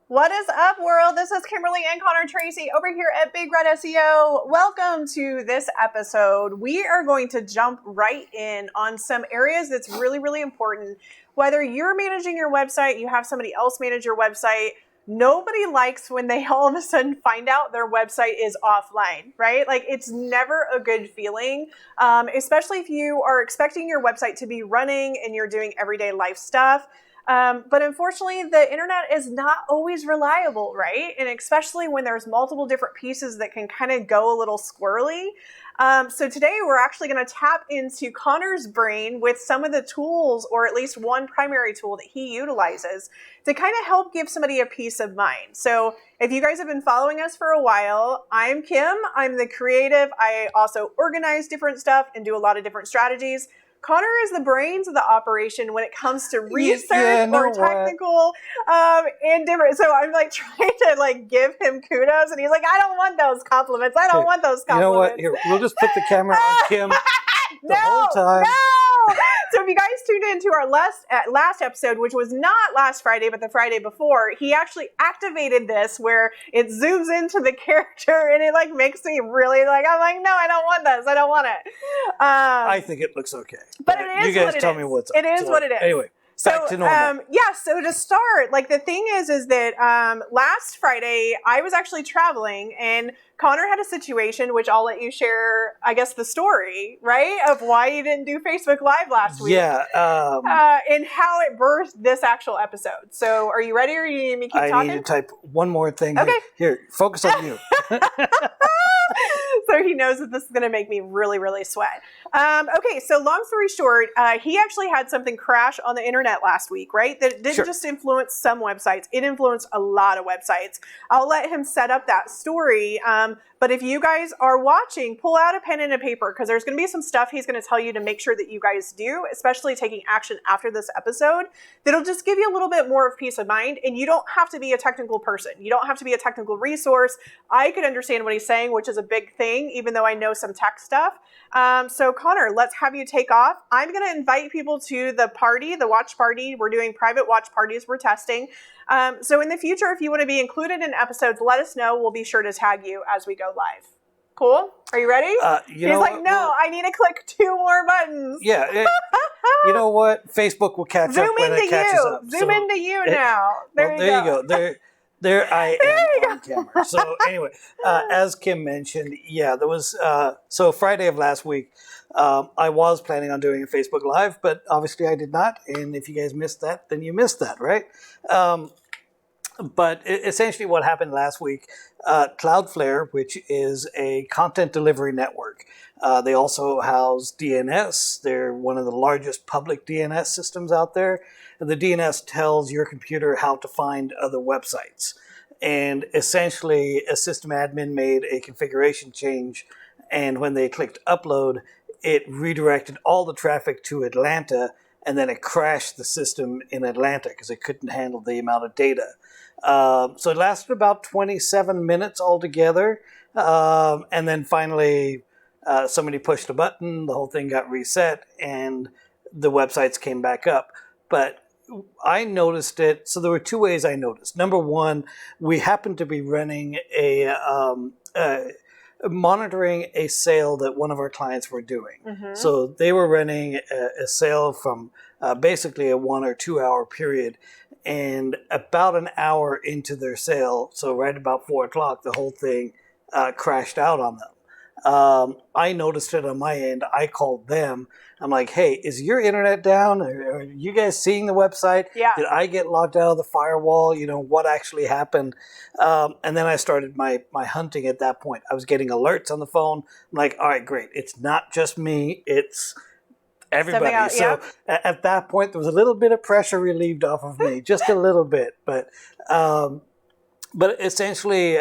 What is up, world? This is Kimberly and Connor Tracy over here at Big Red SEO. Welcome to this episode. We are going to jump right in on some areas that's really, really important. Whether you're managing your website, you have somebody else manage your website, nobody likes when they all of a sudden find out their website is offline, right? Like, it's never a good feeling, especially if you are expecting your website to be running and you're doing everyday life stuff. But unfortunately, the internet is not always reliable, right? And especially when there's multiple different pieces that can kind of go a little squirrely. So today we're actually going to tap into Connor's brain with some of the tools, or at least one primary tool that he utilizes to kind of help give somebody a peace of mind. So if you guys have been following us for a while, I'm Kim. I'm the creative. I also organize different stuff and do a lot of different strategies. Connor is the brains of the operation when it comes to research or technical and different. So I'm like trying to like give him kudos, and he's like, I don't want those compliments. I don't want those compliments. You know what? Here, we'll just put the camera on Kim the whole time. No. So if you guys tuned into our last episode, which was not last Friday, but the Friday before, he actually activated this where it zooms into the character and it like makes me really like, I'm like, no, I don't want this. I don't want it. I think it looks okay. But it is you guys what it tell is. me what's up. It is what it is. Anyway. Back to normal. So to start, like the thing is that last Friday I was actually traveling, and Connor had a situation, which I'll let you share, I guess, the story, right, of why you didn't do Facebook Live last week. Yeah. And how it birthed this actual episode. So are you ready, or you need me to keep talking? I need to type one more thing. Okay. Here, focus on you. So he knows that this is going to make me really, really sweat. Okay, so long story short, he actually had something crash on the internet last week, right? That didn't just influence some websites. It influenced a lot of websites. I'll let him set up that story. But if you guys are watching, pull out a pen and a paper, because there's going to be some stuff he's going to tell you to make sure that you guys do, especially taking action after this episode, that'll just give you a little bit more of peace of mind. And you don't have to be a technical person. You don't have to be a technical resource. I could understand what he's saying, which is a big thing, even though I know some tech stuff. So Connor, let's have you take off. I'm going to invite people to the party, the watch party. We're doing private watch parties. We're testing. So in the future, if you want to be included in episodes, let us know. We'll be sure to tag you as we go live. Cool? Are you ready? He's like, no, I need to click 2 more buttons. Yeah. You know what? Facebook will catch up when it catches up. Zoom into you now. There you go. There I am on camera. So anyway, as Kim mentioned, there was, so Friday of last week, I was planning on doing a Facebook Live, but obviously I did not. And if you guys missed that, then you missed that, right? But essentially what happened last week, Cloudflare, which is a content delivery network, they also house DNS. They're one of the largest public DNS systems out there. And the DNS tells your computer how to find other websites. And essentially, a system admin made a configuration change, and when they clicked upload, it redirected all the traffic to Atlanta, and then it crashed the system in Atlanta because it couldn't handle the amount of data. So it lasted about 27 minutes altogether. And then finally, somebody pushed a button, the whole thing got reset, and the websites came back up. But I noticed it. So there were 2 ways I noticed. Number one, we happened to be running monitoring a sale that one of our clients were doing. Mm-hmm. So they were running a sale from basically a 1 or 2 hour period. And about an hour into their sale, so right about 4 o'clock, the whole thing crashed out on them. I noticed it on my end. I called them. I'm like, hey, is your internet down? Are you guys seeing the website? Yeah. Did I get locked out of the firewall? You know, what actually happened? And then I started my hunting at that point. I was getting alerts on the phone. I'm like, all right, great. It's not just me. It's everybody. Else, yeah. So at that point, there was a little bit of pressure relieved off of me, just a little bit. But essentially,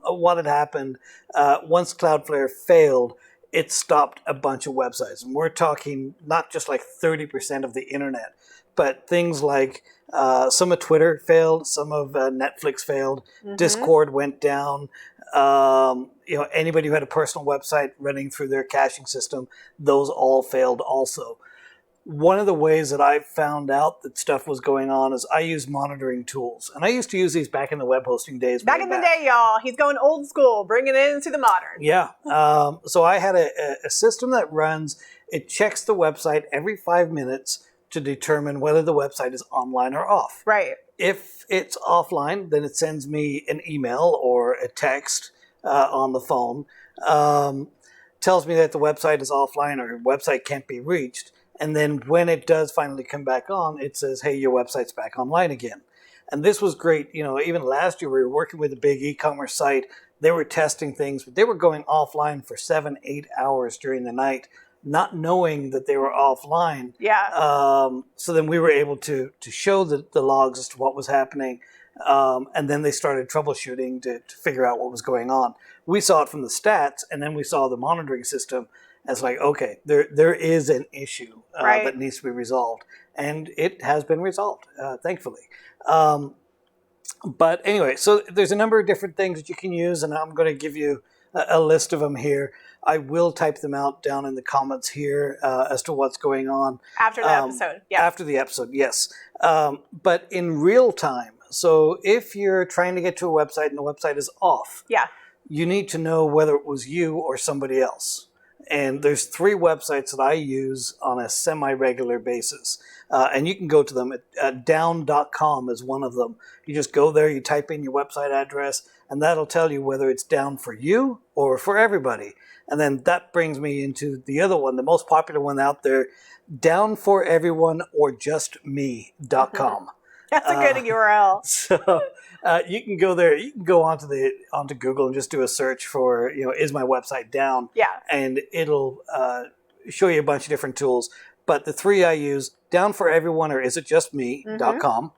what had happened, once Cloudflare failed, it stopped a bunch of websites. And we're talking not just like 30% of the internet, but things like some of Twitter failed, some of Netflix failed, mm-hmm. Discord went down. Anybody who had a personal website running through their caching system, those all failed also. one of the ways that I found out that stuff was going on is I use monitoring tools. And I used to use these back in the web hosting days. Back in the day, y'all. He's going old school, bringing it into the modern. Yeah. So I had a system that runs, it checks the website every 5 minutes to determine whether the website is online or off. Right. If it's offline, then it sends me an email or a text on the phone, tells me that the website is offline or website can't be reached. And then when it does finally come back on, it says, hey, your website's back online again. And this was great. You know, even last year we were working with a big e-commerce site. They were testing things, but they were going offline for 7-8 hours during the night, not knowing that they were offline. Yeah. So then we were able to show the logs as to what was happening. And then they started troubleshooting to figure out what was going on. We saw it from the stats, and then we saw the monitoring system as like, okay, there is an issue Right. that needs to be resolved. And it has been resolved, thankfully. But anyway, so there's a number of different things that you can use, and I'm going to give you a list of them here. I will type them out down in the comments here as to what's going on. After the episode, yeah. After the episode, yes. But in real time, so if you're trying to get to a website and the website is off, Yeah. you need to know whether it was you or somebody else. And there's 3 websites that I use on a semi-regular basis. And you can go to them. Down.com is one of them. You just go there, you type in your website address, and that'll tell you whether it's down for you or for everybody. And then that brings me into the other one, the most popular one out there, downforeveryone or justme.com. That's a good URL. So you can go there. You can go onto Google and just do a search for, is my website down? Yeah. And it'll show you a bunch of different tools. But the 3 I use, down for everyone or isitjustme.com,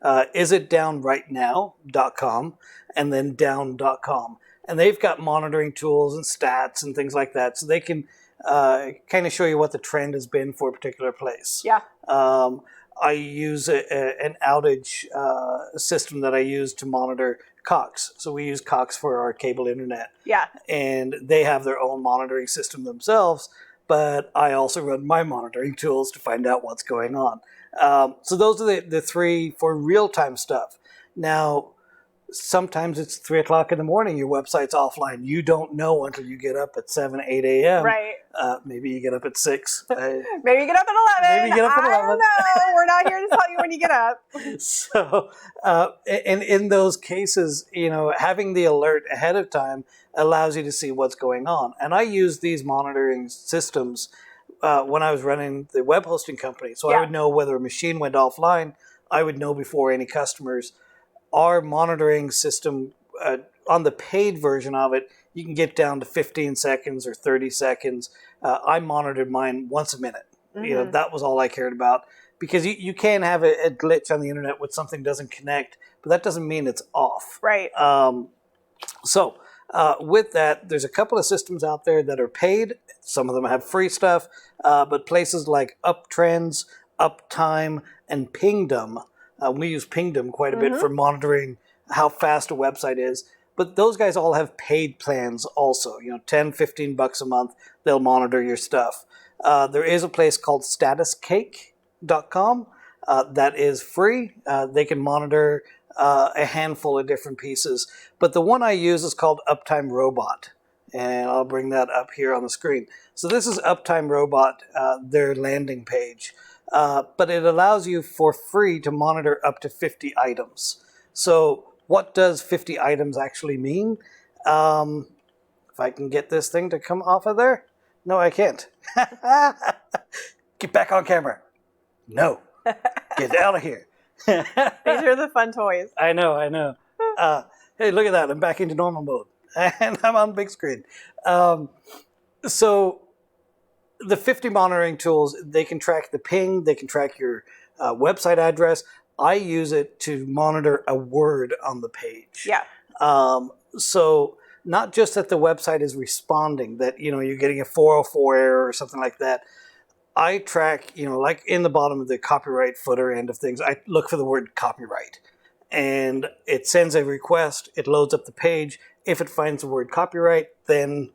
isitdownrightnow.com, and then down.com. And they've got monitoring tools and stats and things like that. So they can kind of show you what the trend has been for a particular place. Yeah. I use an outage system that I use to monitor Cox. So we use Cox for our cable internet. Yeah. And they have their own monitoring system themselves, but I also run my monitoring tools to find out what's going on. So those are the 3 for real-time stuff. Now, sometimes it's 3 o'clock in the morning, your website's offline. You don't know until you get up at 7, 8 a.m. Right. Maybe you get up at 6. Maybe you get up at 11. Maybe you get up at 11. I don't know. We're not here to tell you when you get up. So, and in those cases, having the alert ahead of time allows you to see what's going on. And I use these monitoring systems when I was running the web hosting company. So I would know whether a machine went offline. I would know before any customers. Our monitoring system, on the paid version of it, you can get down to 15 seconds or 30 seconds. I monitored mine once a minute. Mm-hmm. That was all I cared about. Because you can have a glitch on the internet when something doesn't connect, but that doesn't mean it's off. Right. So with that, there's a couple of systems out there that are paid. Some of them have free stuff, but places like uptrends, uptime, and pingdom. We use pingdom quite a bit for monitoring how fast a website is. But those guys all have paid plans also. $10-15 a month, they'll monitor your stuff. There is a place called StatusCake.com that is free. They can monitor a handful of different pieces. But the one I use is called UptimeRobot. And I'll bring that up here on the screen. So this is UptimeRobot, their landing page. But it allows you for free to monitor up to 50 items. So what does 50 items actually mean? If I can get this thing to come off of there. No, I can't. Get back on camera. No. Get out of here. These are the fun toys. I know. Hey, look at that. I'm back into normal mode. And I'm on big screen. So the 50 monitoring tools, they can track the ping. They can track your website address. I use it to monitor a word on the page. Yeah. So not just that the website is responding, that you're getting a 404 error or something like that. I track, like in the bottom of the copyright footer end of things, I look for the word copyright. And it sends a request, it loads up the page. If it finds the word copyright, then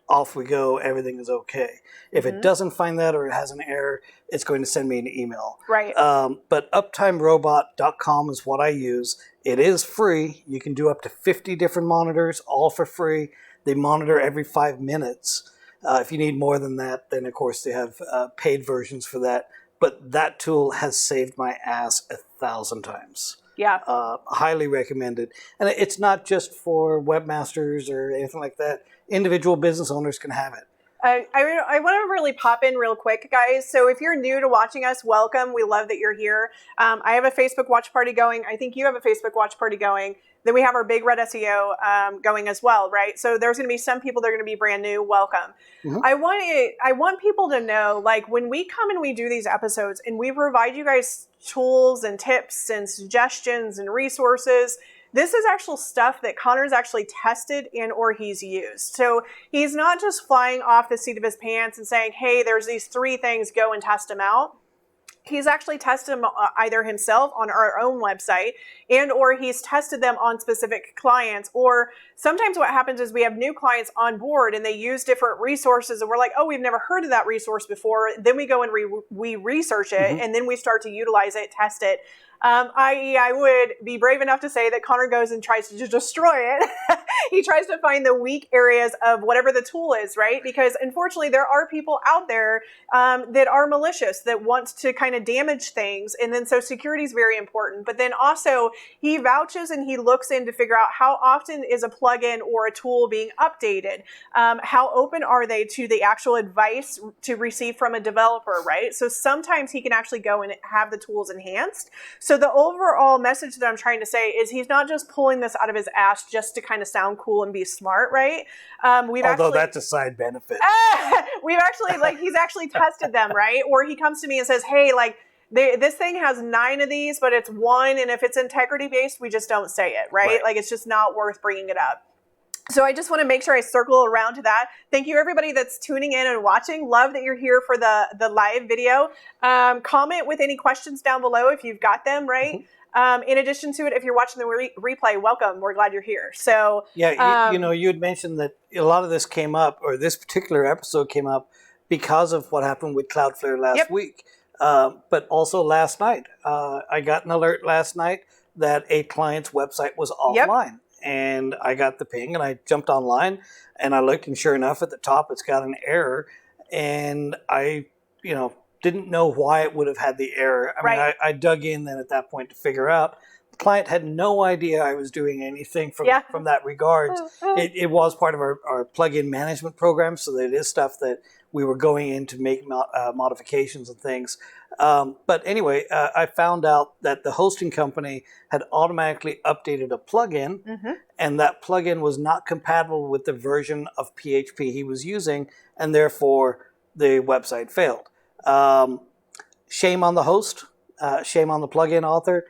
off we go, everything is okay. If it doesn't find that or it has an error, it's going to send me an email. Right. But UptimeRobot.com is what I use. It is free. You can do up to 50 different monitors, all for free. They monitor every 5 minutes. If you need more than that, then of course they have paid versions for that. But that tool has saved my ass 1,000 times. Yeah. Highly recommended. And it's not just for webmasters or anything like that. Individual business owners can have it. I want to really pop in real quick, guys. So if you're new to watching us, welcome. We love that you're here. I have a Facebook watch party going. I think you have a Facebook watch party going. Then we have our Big Red SEO going as well, right? So there's going to be some people that are going to be brand new. Welcome. I want people to know, like, when we come and we do these episodes and we provide you guys tools and tips and suggestions and resources, this is actual stuff that Conor's actually tested and or he's used. So he's not just flying off the seat of his pants and saying, hey, there's these 3 things, go and test them out. He's actually tested them either himself on our own website and or he's tested them on specific clients. Or sometimes what happens is we have new clients on board and they use different resources and we're like, oh, we've never heard of that resource before. Then we go and we research it and then we start to utilize it, test it. I.e., I would be brave enough to say that Conor goes and tries to just destroy it. He tries to find the weak areas of whatever the tool is, right? Because unfortunately, there are people out there that are malicious, that want to kind of damage things. And then so security is very important. But then also he vouches and he looks in to figure out how often is a plugin or a tool being updated? How open are they to the actual advice to receive from a developer, right? So sometimes he can actually go and have the tools enhanced. So the overall message that I'm trying to say is he's not just pulling this out of his ass just to kind of sound cool and be smart, right? Although that's a side benefit. He's actually tested them, right? Or he comes to me and says, hey, like, this thing has 9 of these, but it's 1. And if it's integrity based, we just don't say it, right? Like, it's just not worth bringing it up. So I just want to make sure I circle around to that. Thank you, everybody that's tuning in and watching. Love that you're here for the live video. Comment with any questions down below if you've got them, right? In addition to it, if you're watching the replay, welcome. We're glad you're here. So yeah, you had mentioned that a lot of this came up, or this particular episode came up because of what happened with Cloudflare last week. But also last night, I got an alert last night that a client's website was offline. And I got the ping and I jumped online and I looked and sure enough at the top it's got an error and I, didn't know why it would have had the error. I mean, I dug in then at that point to figure out. The client had no idea I was doing anything from that regards. It was part of our plugin management program, so that it is stuff that we were going in to make modifications and things. But anyway, I found out that the hosting company had automatically updated a plugin, and that plugin was not compatible with the version of PHP he was using, and therefore the website failed. Shame on the host, shame on the plugin author,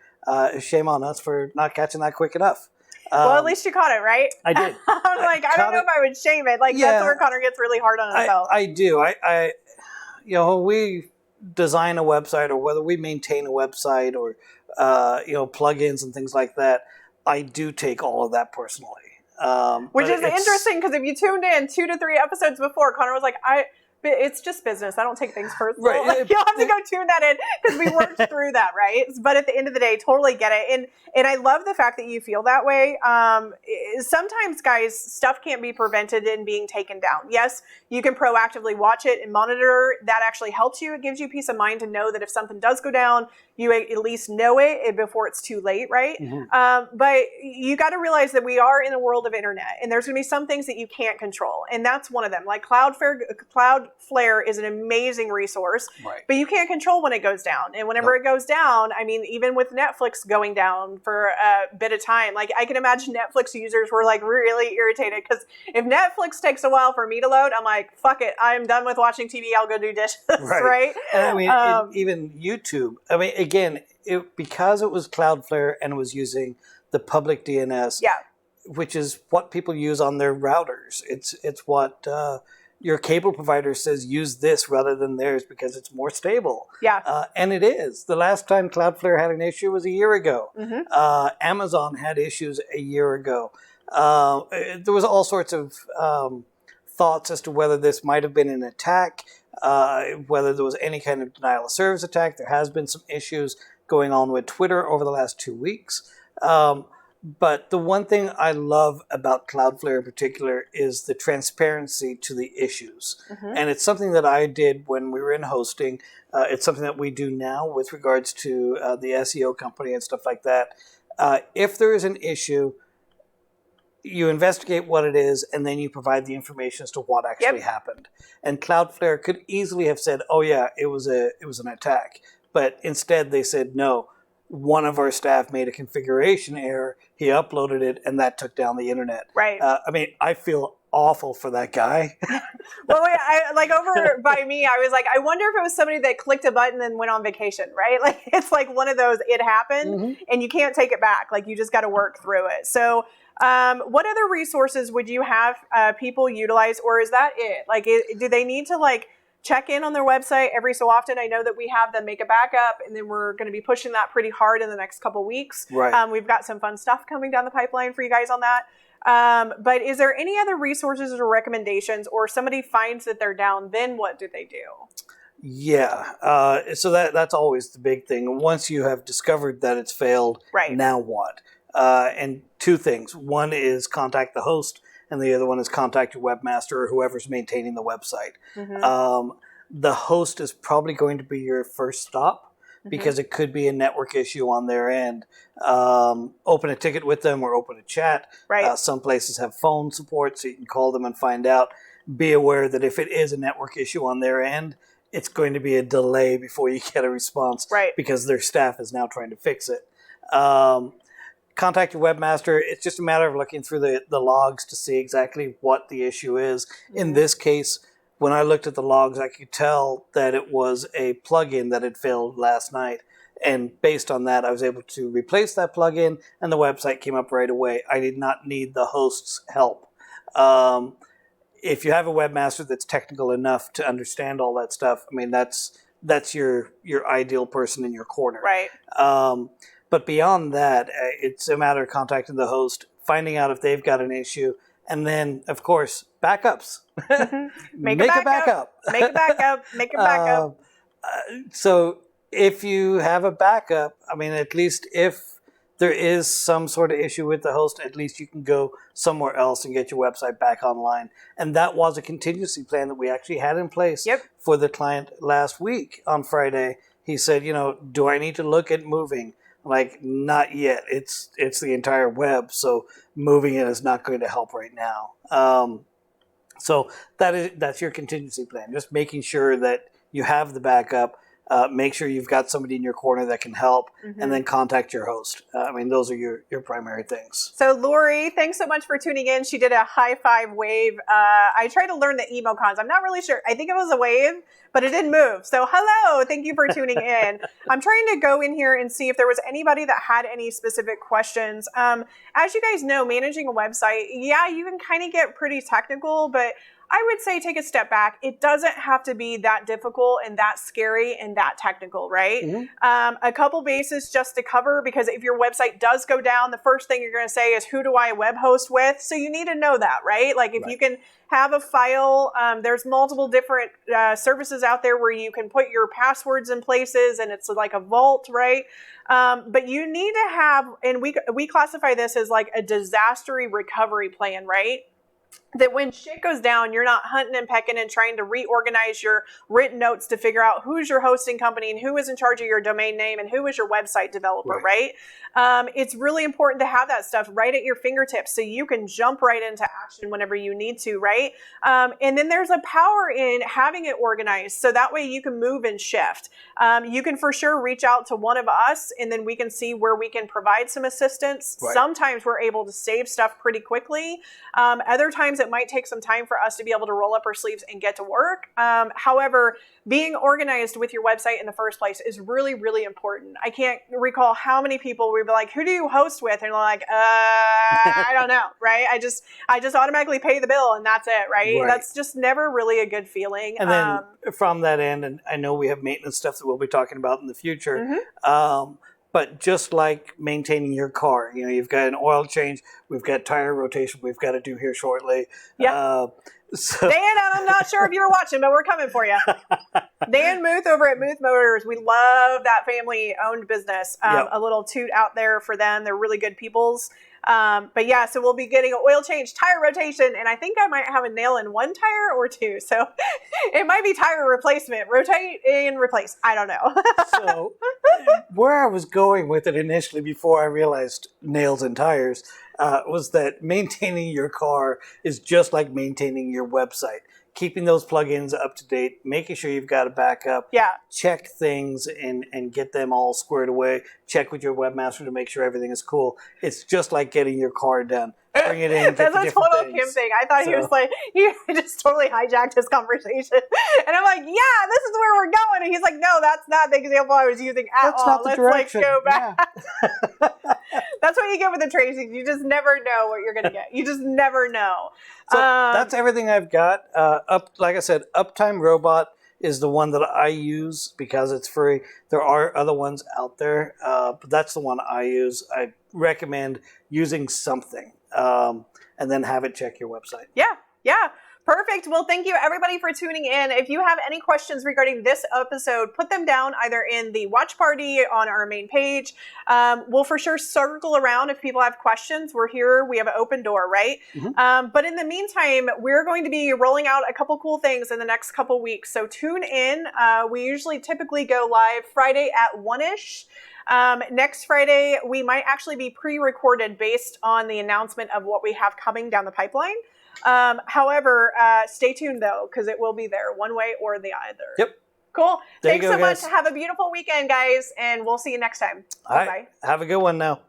shame on us for not catching that quick enough. Well, at least you caught it, right? I did. I'm like, I don't know if I would shame it. Like, that's where Conor gets really hard on himself. I do. When we design a website or whether we maintain a website or, plugins and things like that, I do take all of that personally. Which is interesting because if you tuned in 2 to 3 episodes before, Conor was like, it's just business. I don't take things personal. Right. Like, you'll have to go tune that in because we worked through that, right? But at the end of the day, totally get it. And I love the fact that you feel that way. Sometimes, guys, stuff can't be prevented in being taken down. Yes, you can proactively watch it and monitor. That actually helps you. It gives you peace of mind to know that if something does go down, you at least know it before it's too late, right? But you got to realize that we are in a world of internet, and there's going to be some things that you can't control, and that's one of them. Like Cloudflare is an amazing resource, but you can't control when it goes down. And whenever it goes down, I mean, even with Netflix going down for a bit of time, like I can imagine Netflix users were like really irritated because if Netflix takes a while for me to load, I'm like, fuck it, I'm done with watching TV. I'll go do dishes, right? And I mean, even YouTube. I mean, again, because it was Cloudflare and it was using the public DNS, which is what people use on their routers. It's what your cable provider says use this rather than theirs because it's more stable. And it is. The last time Cloudflare had an issue was a year ago. Amazon had issues a year ago. There was all sorts of thoughts as to whether this might have been an attack, whether there was any kind of denial of service attack. There has been some issues going on with Twitter over the last 2 weeks. But the one thing I love about Cloudflare in particular is the transparency to the issues. And it's something that I did when we were in hosting. It's something that we do now with regards to the SEO company and stuff like that. If there is an issue, you investigate what it is, and then you provide the information as to what actually happened. And Cloudflare could easily have said, "Oh yeah, it was an attack," but instead they said, "No, one of our staff made a configuration error. He uploaded it, and that took down the internet." Right. I mean, I feel awful for that guy. Well, wait, over by me, I was like, I wonder if it was somebody that clicked a button and went on vacation, right? Like, it's like one of those, it happened, and you can't take it back. Like, you just got to work through it. So, what other resources would you have people utilize, or is that it? Like, do they need to, like, check in on their website every so often? I know that we have them make a backup, and then we're going to be pushing that pretty hard in the next couple weeks. Right. We've got some fun stuff coming down the pipeline for you guys on that. But is there any other resources or recommendations, or somebody finds that they're down, then what do they do? Yeah. So that's always the big thing. Once you have discovered that it's failed, now what? And two things. One is contact the host, and the other one is contact your webmaster or whoever's maintaining the website. The host is probably going to be your first stop, because it could be a network issue on their end. Open a ticket with them or open a chat. Some places have phone support, so you can call them and find out. Be aware that if it is a network issue on their end, it's going to be a delay before you get a response, because their staff is now trying to fix it. Contact your webmaster. It's just a matter of looking through the logs to see exactly what the issue is. In this case, when I looked at the logs, I could tell that it was a plugin that had failed last night. And based on that, I was able to replace that plugin, and the website came up right away. I did not need the host's help. If you have a webmaster that's technical enough to understand all that stuff, I mean, that's your ideal person in your corner. But beyond that, it's a matter of contacting the host, finding out if they've got an issue, and then, of course, backups. Make a backup. Make a backup. Make a backup. So if you have a backup, I mean, at least if there is some sort of issue with the host, at least you can go somewhere else and get your website back online. And that was a contingency plan that we actually had in place for the client last week on Friday. He said, do I need to look at moving? Like, not yet. It's the entire web, so moving it is not going to help right now. So that's your contingency plan. Just making sure that you have the backup. Make sure you've got somebody in your corner that can help, and then contact your host. I mean, those are your primary things. So, Lori, thanks so much for tuning in. She did a high five wave. I tried to learn the emojis. I'm not really sure. I think it was a wave, but it didn't move. So, hello. Thank you for tuning in. I'm trying to go in here and see if there was anybody that had any specific questions. As you guys know, managing a website, you can kind of get pretty technical, but I would say take a step back. It doesn't have to be that difficult and that scary and that technical, right? A couple bases just to cover, because if your website does go down, the first thing you're going to say is, who do I web host with? So you need to know that, right? Like, if you can have a file, there's multiple different services out there where you can put your passwords in places, and it's like a vault, right? But you need to have, and we classify this as like a disaster recovery plan, right? That when shit goes down, you're not hunting and pecking and trying to reorganize your written notes to figure out who's your hosting company and who is in charge of your domain name and who is your website developer, right? It's really important to have that stuff right at your fingertips so you can jump right into action whenever you need to, right? And then there's a power in having it organized, so that way you can move and shift. You can for sure reach out to one of us, and then we can see where we can provide some assistance. Sometimes we're able to save stuff pretty quickly. Other times it might take some time for us to be able to roll up our sleeves and get to work. However, being organized with your website in the first place is really, really important. I can't recall how many people we'd be like, who do you host with? And they're like, I don't know, right? I just automatically pay the bill and that's it, right? That's just never really a good feeling. And then from that end, and I know we have maintenance stuff that we'll be talking about in the future, but just like maintaining your car, you've got an oil change, we've got tire rotation we've got to do here shortly. So, Dan, I'm not sure if you were watching, but we're coming for you. Dan Muth over at Muth Motors. We love that family-owned business. Yep. A little toot out there for them. They're really good peoples. But yeah, so we'll be getting an oil change, tire rotation, and I think I might have a nail in one tire or two. So it might be tire replacement, rotate and replace. I don't know. so where I was going with it initially before I realized nails and tires was that maintaining your car is just like maintaining your website. Keeping those plugins up to date, making sure you've got a backup, Yeah. check things and get them all squared away, check with your webmaster to make sure everything is cool. It's just like getting your car done. Bring it in, That's a total Kim thing. I thought he was like, he just totally hijacked his conversation. And I'm like, yeah, this is where we're going. And he's like, no, that's not the example I was using at That's all. not the direction. Let's go back. Yeah. That's what you get with the Tracy's. You just never know what you're going to get. You just never know. So that's everything I've got. Like I said, UptimeRobot is the one that I use because it's free. There are other ones out there, but that's the one I use. I recommend using something and then have it check your website. Yeah. Perfect. Well, thank you everybody for tuning in. If you have any questions regarding this episode, put them down either in the watch party on our main page. We'll for sure circle around if people have questions. We're here. We have an open door, right? Mm-hmm. But in the meantime, we're going to be rolling out a couple cool things in the next couple weeks. So tune in. We typically go live Friday at 1-ish. Next Friday, we might actually be pre-recorded based on the announcement of what we have coming down the pipeline. However, stay tuned though, because it will be there one way or the other. Yep. Cool. There Thanks you go, so much. guys. Have a beautiful weekend, guys, and we'll see you next time. All right. Have a good one now.